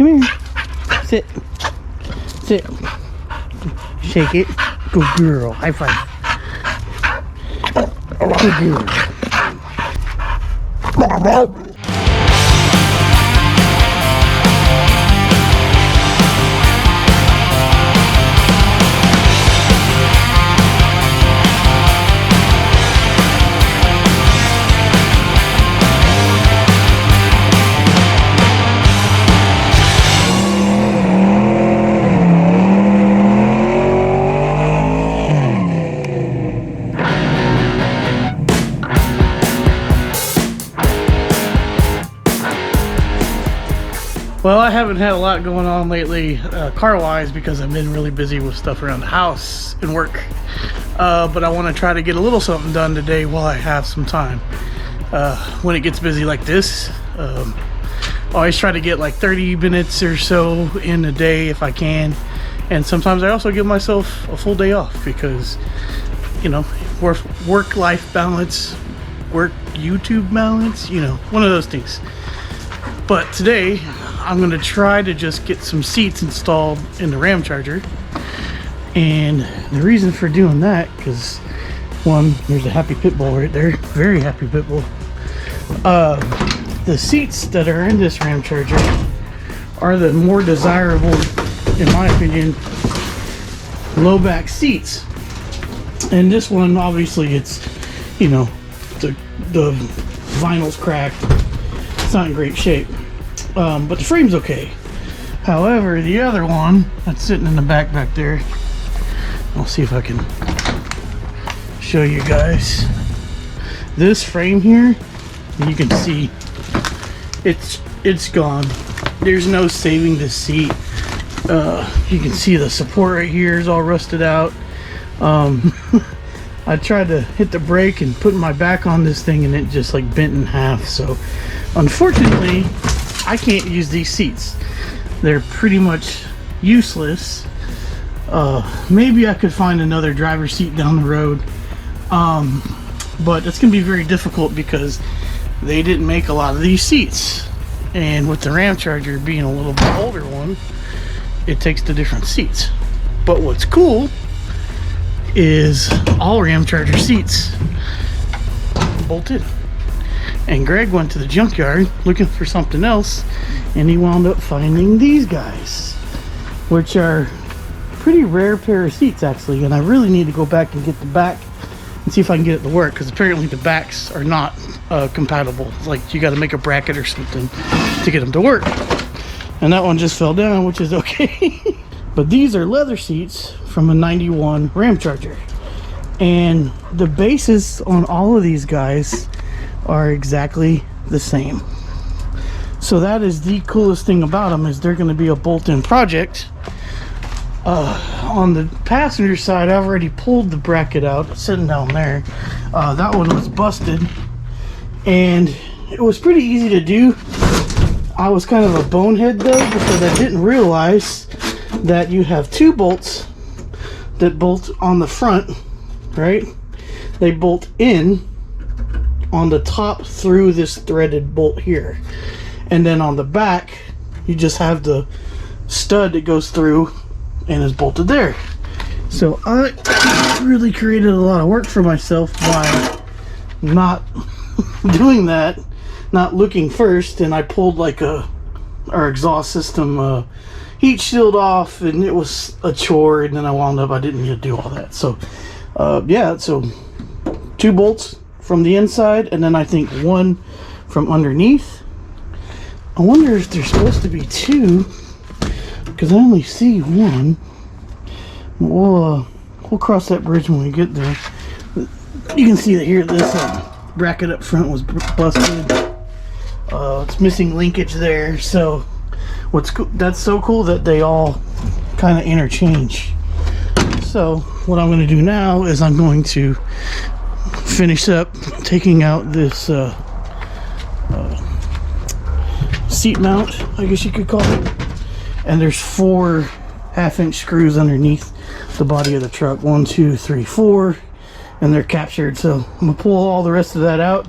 Come here. Sit. Sit. Shake it. Good girl. High five. Good girl. Well, I haven't had a lot going on lately car-wise because I've been really busy with stuff around the house and work. But I want to try to get a little something done today while I have some time. When it gets busy like this, I always try to get like 30 minutes or so in a day if I can. And sometimes I also give myself a full day off because, you know, work-life balance, work YouTube balance, you know, one of those things. But today, I'm going to try to just get some seats installed in the Ramcharger. And the reason for doing that, because one, there's a happy pit bull right there. Very happy pit bull. The seats that are in this Ramcharger are the more desirable, in my opinion, low back seats. And this one, obviously, it's, you know, the vinyl's cracked. It's not in great shape. But the frame's okay. However, the other one that's sitting in the back there, I'll see if I can show you guys. This frame here, you can see it's gone. There's no saving this seat. You can see the support right here is all rusted out. I tried to hit the brake and put my back on this thing and it just like bent in half. So unfortunately, I can't use these seats. They're pretty much useless. Maybe I could find another driver's seat down the road. But it's gonna be very difficult because they didn't make a lot of these seats. And with the Ramcharger being a little bit older one, it takes the different seats. But what's cool is all Ramcharger seats bolted. And Greg went to the junkyard looking for something else, and he wound up finding these guys, which are pretty rare pair of seats actually. And I really need to go back and get the back and see if I can get it to work, because apparently the backs are not compatible. Like you got to make a bracket or something to get them to work. And that one just fell down, which is okay. But these are leather seats from a 91 Ramcharger, and the bases on all of these guys are exactly the same. So that is the coolest thing about them, is they're going to be a bolt-in project. On the passenger side, I've already pulled the bracket out. It's sitting down there. That one was busted, and it was pretty easy to do. I was kind of a bonehead though, because I didn't realize that you have two bolts that bolt on the front, right? They bolt in on the top through this threaded bolt here, and then on the back you just have the stud that goes through and is bolted there. So I really created a lot of work for myself by not doing that, not looking first, and I pulled like our exhaust system heat shield off, and it was a chore, and then I wound up I didn't need to do all that. So yeah, so two bolts from the inside, and then I think one from underneath. I wonder if there's supposed to be two, because I only see one. We'll cross that bridge when we get there. You can see that here this bracket up front was busted. It's missing linkage there. So that's so cool that they all kind of interchange. So what I'm going to do now is I'm going to finish up taking out this seat mount, I guess you could call it. And there's 4 half-inch screws underneath the body of the truck. 1, 2, 3, 4, and they're captured. So I'm gonna pull all the rest of that out,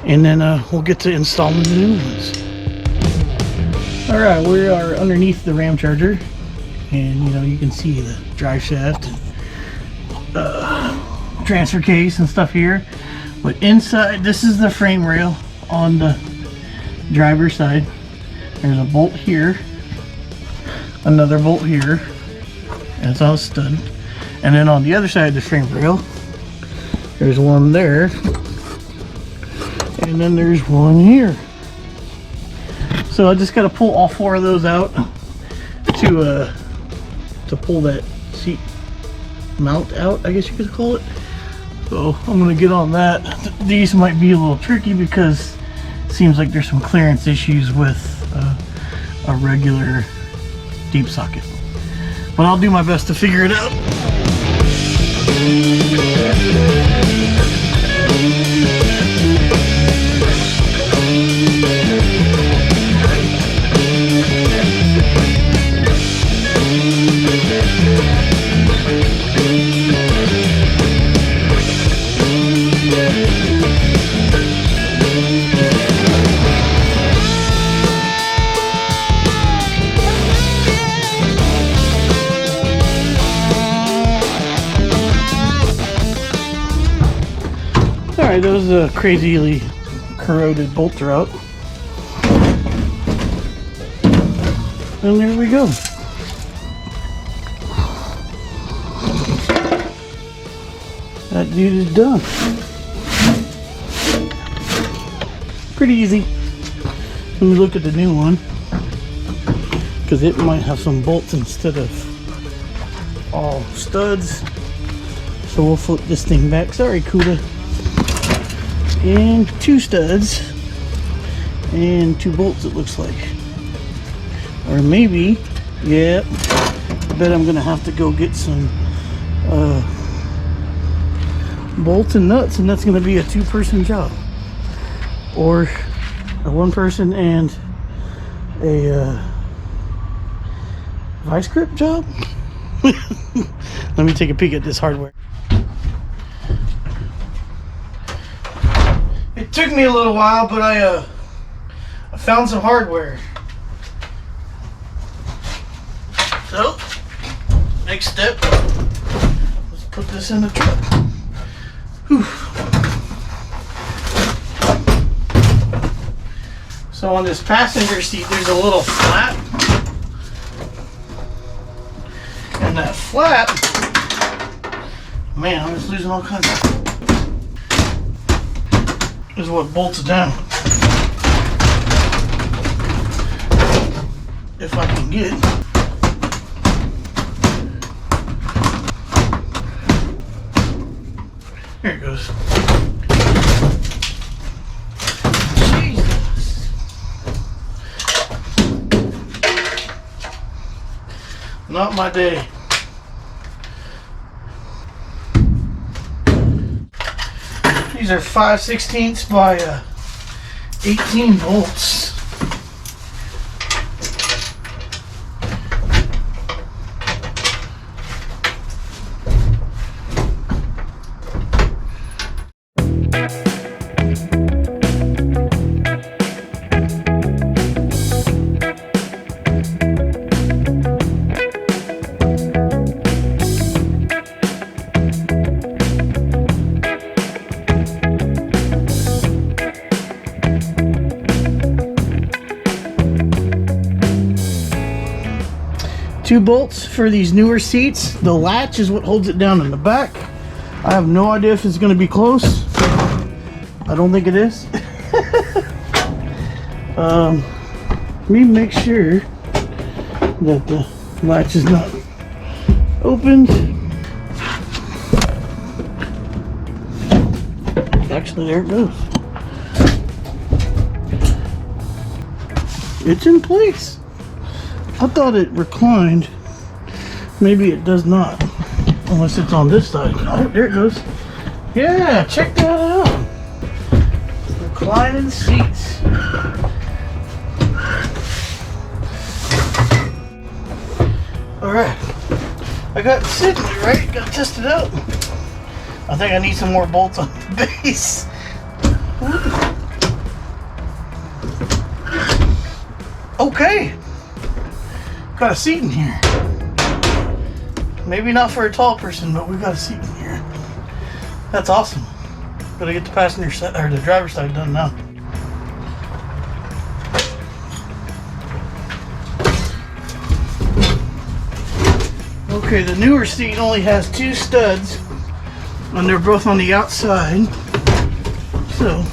and then we'll get to installing the new ones. Alright, we are underneath the Ramcharger, and you know, you can see the drive shaft and transfer case and stuff here. But inside, this is the frame rail on the driver's side. There's a bolt here, another bolt here, and it's all stud. And then on the other side of the frame rail, there's one there, and then there's one here. So I just got to pull all 4 of those out to pull that seat mount out, I guess you could call it. So I'm going to get on that. These might be a little tricky because it seems like there's some clearance issues with a regular deep socket. But I'll do my best to figure it out. Alright, those crazily corroded bolts are out. And there we go. That dude is done. Pretty easy. Let me look at the new one, because it might have some bolts instead of all studs. So we'll flip this thing back. Sorry, Kuda. And 2 studs and 2 bolts, it looks like. Or maybe, yeah, I bet I'm gonna have to go get some bolts and nuts, and that's gonna be a 2-person job, or a 1-person and a vice grip job. Let me take a peek at this hardware. It took me a little while, but I found some hardware. So, next step, let's put this in the truck. Whew. So on this passenger seat, there's a little flap. And that flap, man, I'm just losing all kinds of, is what bolts down. If I can get it. Here it goes. Jesus. Not my day. These are 5/16 by 18 volts. Two bolts for these newer seats. The latch is what holds it down in the back. I have no idea if it's going to be close. I don't think it is. Let me make sure that the latch is not opened. Actually, there it goes. It's in place. I thought it reclined. Maybe it does not. Unless it's on this side. Oh, there it goes. Yeah, check that out. Reclining seats. Alright. I got it sitting there, right? Got to test it out. I think I need some more bolts on the base. Okay. Okay, got a seat in here. Maybe not for a tall person, but we got a seat in here. That's awesome. Gotta get the passenger side or the driver's side done now. Okay, the newer seat only has 2 studs, and they're both on the outside. So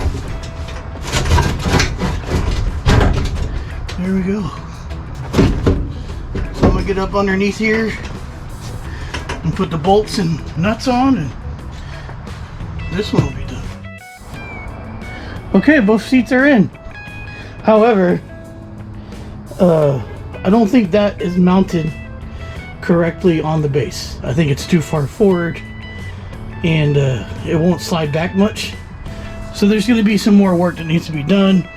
there we go. So I'm gonna get up underneath here and put the bolts and nuts on, and this one will be done. Okay, both seats are in. However, I don't think that is mounted correctly on the base. I think it's too far forward, and it won't slide back much. So there's going to be some more work that needs to be done.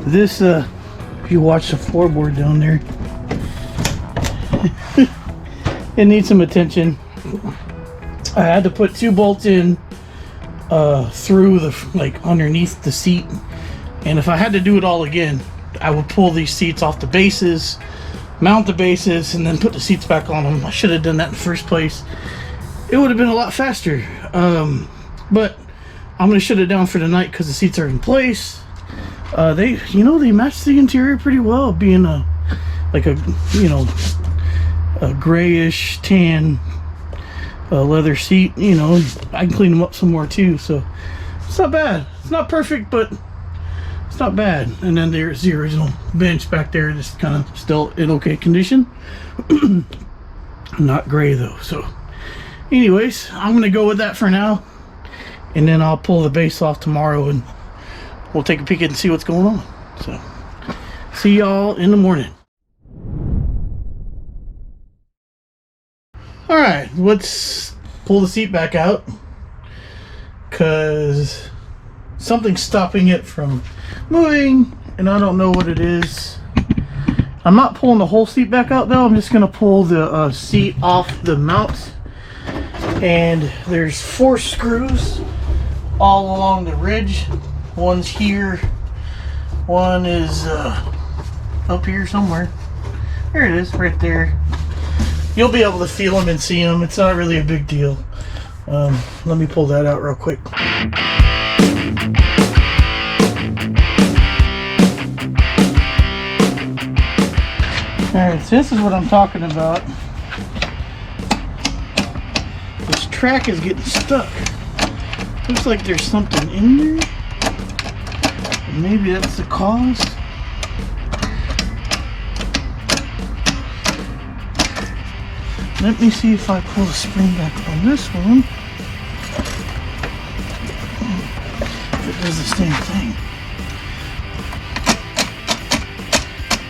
This, if you watch the floorboard down there, it needs some attention. I had to put 2 bolts in through the, like, underneath the seat, and if I had to do it all again, I would pull these seats off the bases, mount the bases, and then put the seats back on them. I should have done that in the first place. It would have been a lot faster, but I'm gonna shut it down for tonight because the seats are in place. They match the interior pretty well, being a grayish tan leather seat. I can clean them up some more too, so it's not bad. It's not perfect, but it's not bad. And then there's the original bench back there, just kind of still in okay condition. Not gray though. So anyways, I'm gonna go with that for now, and then I'll pull the base off tomorrow and we'll take a peek and see what's going on. So see y'all in the morning. All right, let's pull the seat back out because something's stopping it from moving, and I don't know what it is. I'm not pulling the whole seat back out though. I'm just gonna pull the seat off the mount, and there's 4 screws all along the ridge. One's here, one is up here somewhere. There it is, right there. You'll be able to feel them and see them. It's not really a big deal. Let me pull that out real quick. Alright, so this is what I'm talking about. This track is getting stuck. Looks like there's something in there. Maybe that's the cause. Let me see if I pull the spring back on this one. If it does the same thing.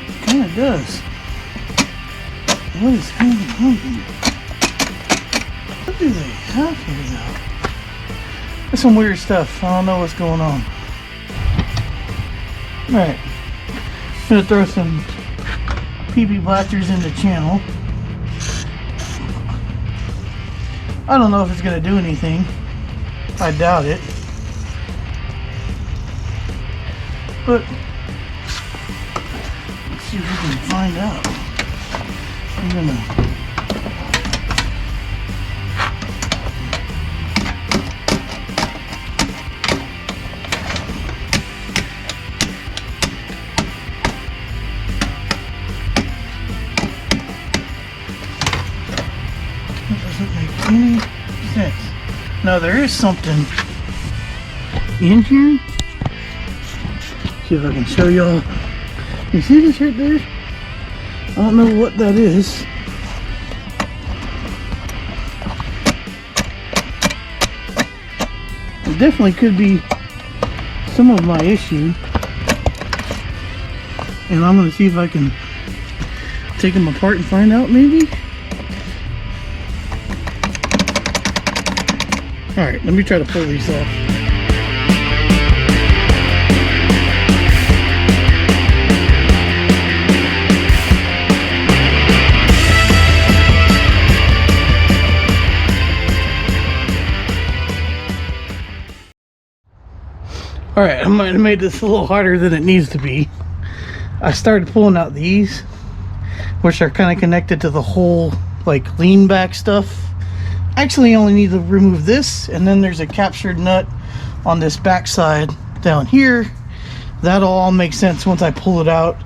It kind of does. What is hanging on here? What do they have here though? There's some weird stuff. I don't know what's going on. Alright. I'm gonna throw some PP blasters in the channel. I don't know if it's gonna do anything. I doubt it. But let's see if we can find out. I'm gonna any sense. Now there is something in here. See if I can show y'all. You see this right there? I don't know what that is. It definitely could be some of my issue. And I'm going to see if I can take them apart and find out maybe. Alright, let me try to pull these off. Alright, I might have made this a little harder than it needs to be. I started pulling out these, which are kind of connected to the whole like lean back stuff. Actually, you only need to remove this, and then there's a captured nut on this back side down here. That'll all make sense once I pull it out.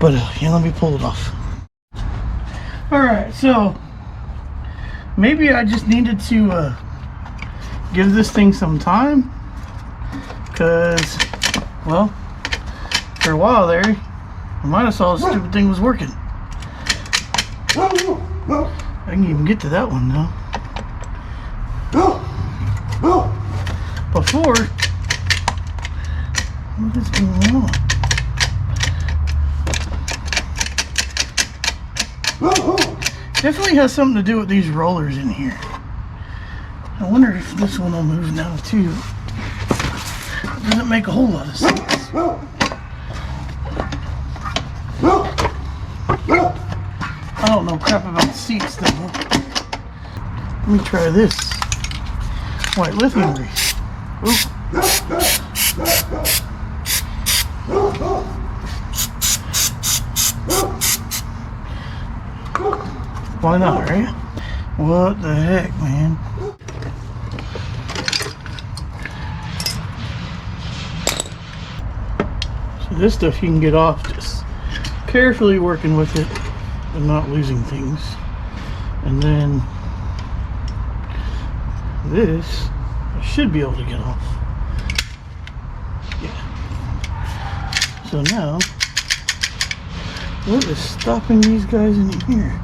But yeah, let me pull it off. Alright, so maybe I just needed to give this thing some time, because, well, for a while there, I might have saw the stupid thing was working. I can even get to that one now. Before, what is going on? Definitely has something to do with these rollers in here. I wonder if this one will move now too. It doesn't make a whole lot of sense. I don't know crap about seats though. Let me try this. White lithium grease. Oop. Why not, right? What the heck, man? So this stuff you can get off just carefully working with it and not losing things. And then this I should be able to get off. Yeah. So now, what is stopping these guys in here?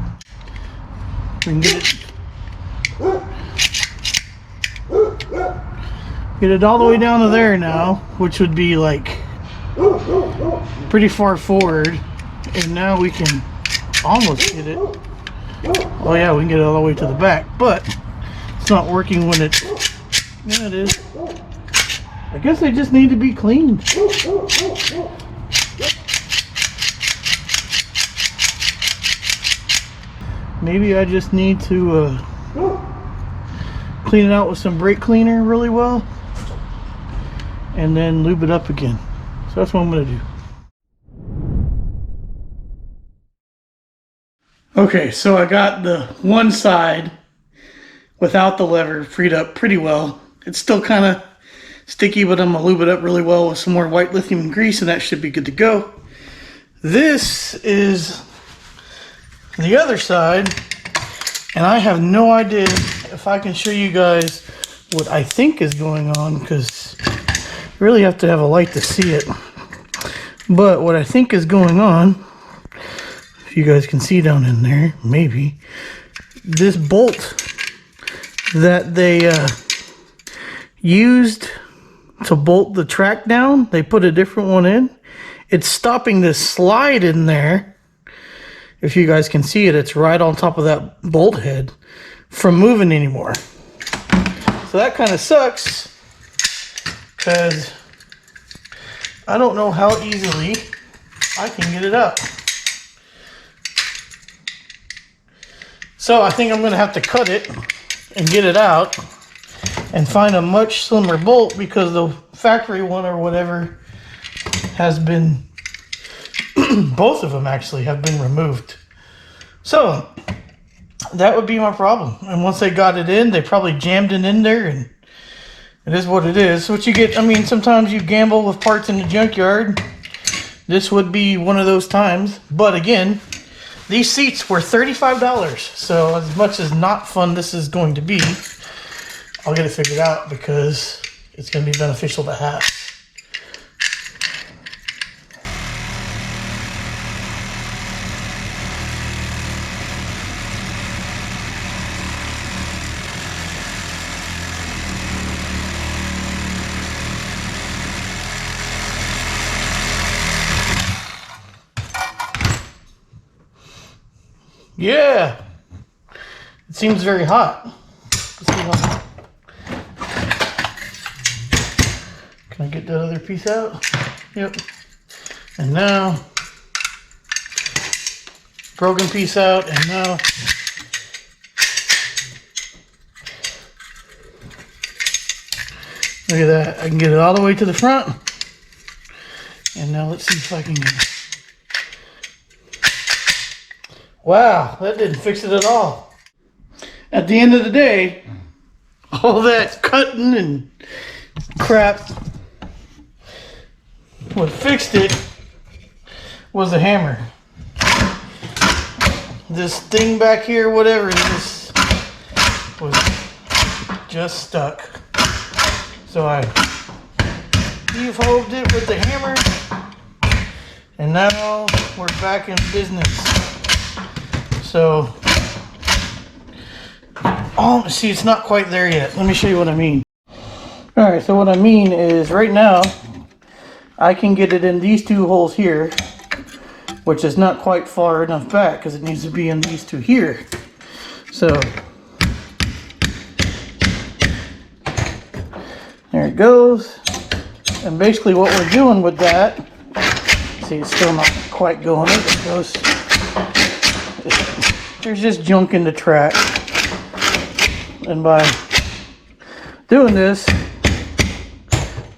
We can get it all the way down to there now, which would be like pretty far forward, and now we can almost get it. Oh yeah, we can get it all the way to the back, but it's not working when it. Yeah, it is. I guess they just need to be cleaned. Maybe I just need to clean it out with some brake cleaner really well and then lube it up again. So that's what I'm going to do. Okay, so I got the one side without the lever freed up pretty well. It's still kind of sticky, but I'm going to lube it up really well with some more white lithium grease, and that should be good to go. This is the other side, and I have no idea if I can show you guys what I think is going on, because you really have to have a light to see it. But what I think is going on, if you guys can see down in there, maybe, this bolt that they used to bolt the track down, they put a different one in. It's stopping this slide in there. If you guys can see it, it's right on top of that bolt head from moving anymore. So that kind of sucks, because I don't know how easily I can get it up. So I think I'm going to have to cut it and get it out and find a much slimmer bolt, because the factory one or whatever has been, both of them actually have been removed. So that would be my problem. And once they got it in, they probably jammed it in there, and it is what it is. What you get, I mean, sometimes you gamble with parts in the junkyard. This would be one of those times. But again, these seats were $35. So as much as not fun this is going to be, I'll get it figured out, because it's going to be beneficial to have. Yeah, it seems very hot. Let's see how. Can I get that other piece out? Yep. And now, broken piece out, and now look at that. I can get it all the way to the front. And now let's see if I can get it. Wow, that didn't fix it at all. At the end of the day, all that cutting and crap, what fixed it was the hammer. This thing back here, whatever it is, was just stuck. So I BEVO'd it with the hammer, and now we're back in business. So, oh, see, it's not quite there yet. Let me show you what I mean. Alright, so what I mean is right now, I can get it in these two holes here, which is not quite far enough back because it needs to be in these two here. So, there it goes. And basically what we're doing with that, see, it's still not quite going. It goes. There's just junk in the track. And by doing this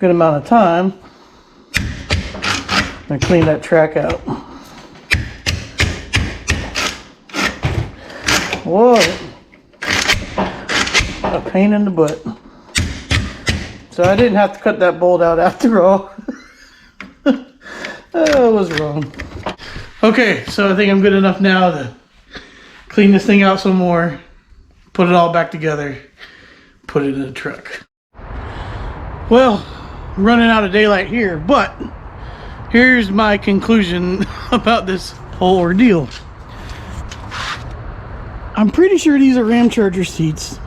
good amount of time, I'm going to clean that track out. What a pain in the butt. So I didn't have to cut that bolt out after all. I was wrong. Okay, so I think I'm good enough now to clean this thing out some more, put it all back together, put it in the truck. Well, I'm running out of daylight here, but here's my conclusion about this whole ordeal. I'm pretty sure these are Ramcharger seats,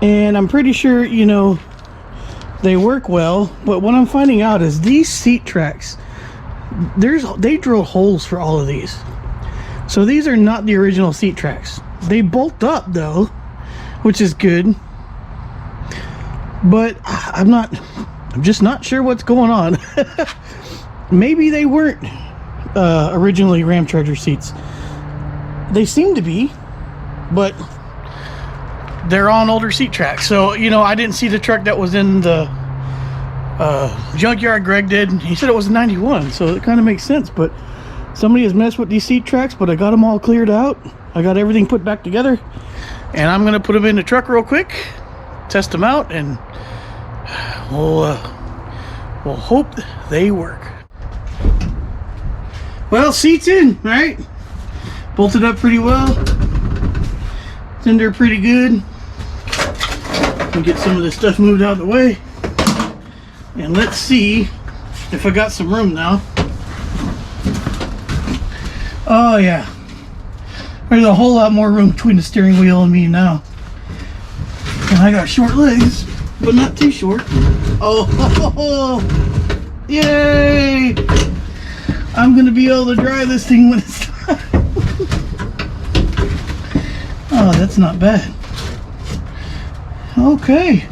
and I'm pretty sure, you know, they work well, but what I'm finding out is these seat tracks, they drill holes for all of these. So these are not the original seat tracks. They bolt up though, which is good, but I'm just not sure what's going on. Maybe they weren't originally Ramcharger seats. They seem to be, but they're on older seat tracks. So, you know, I didn't see the truck that was in the junkyard. Greg did. He said it was a 91, so it kind of makes sense. But somebody has messed with these seat tracks, but I got them all cleared out. I got everything put back together, and I'm going to put them in the truck real quick, test them out, and we'll hope they work. Well, seats in, right? Bolted up pretty well. It's in there pretty good. Let me get some of this stuff moved out of the way. And let's see if I got some room now. Oh yeah. There's a whole lot more room between the steering wheel and me now. And I got short legs, but not too short. Oh, yay! I'm gonna be able to drive this thing when it's time. Oh, that's not bad. Okay.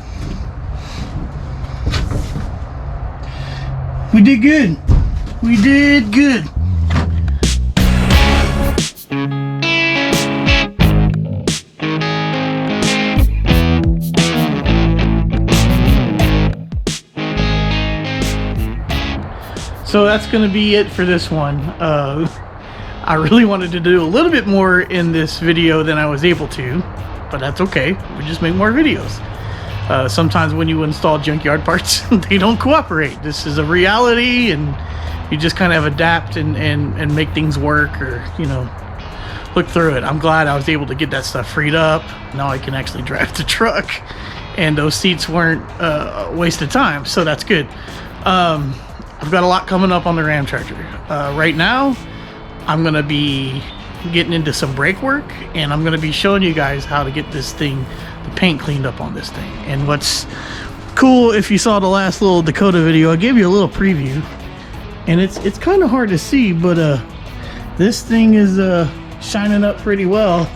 We did good. We did good. So that's going to be it for this one. I really wanted to do a little bit more in this video than I was able to, but that's okay. We just make more videos. Sometimes when you install junkyard parts, they don't cooperate. This is a reality, and you just kind of adapt and make things work, or, you know, look through it. I'm glad I was able to get that stuff freed up. Now I can actually drive the truck, and those seats weren't a waste of time, so that's good. I've got a lot coming up on the Ramcharger. Right now, I'm going to be getting into some brake work, and I'm going to be showing you guys how to get this thing, the paint cleaned up on this thing. And what's cool, if you saw the last little Dakota video, I gave you a little preview, and it's kind of hard to see, but this thing is shining up pretty well,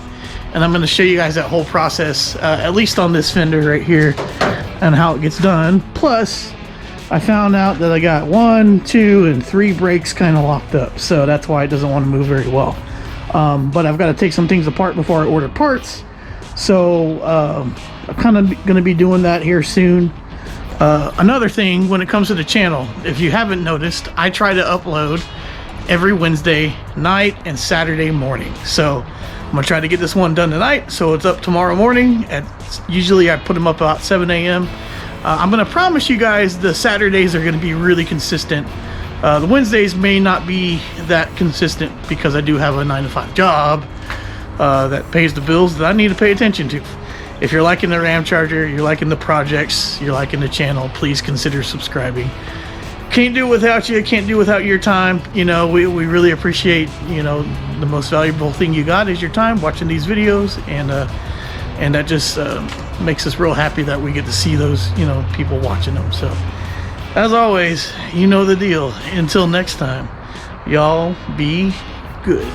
and I'm going to show you guys that whole process, at least on this fender right here, and how it gets done. Plus, I found out that I got 1, 2, and 3 brakes kind of locked up, so that's why it doesn't want to move very well. But I've got to take some things apart before I order parts, so I'm kind of going to be doing that here soon. Another thing, when it comes to the channel, if you haven't noticed, I try to upload every Wednesday night and Saturday morning. So I'm gonna try to get this one done tonight, so it's up tomorrow morning. Usually I put them up about 7 a.m. I'm gonna promise you guys the Saturdays are gonna be really consistent. The Wednesdays may not be that consistent because I do have a 9-to-5 job that pays the bills that I need to pay attention to. If you're liking the Ramcharger, you're liking the projects, you're liking the channel, please consider subscribing. Can't do it without you, can't do it without your time. You know, we really appreciate, you know, the most valuable thing you got is your time watching these videos, and that just makes us real happy that we get to see those, you know, people watching them. So as always, you know the deal. Until next time, y'all be good.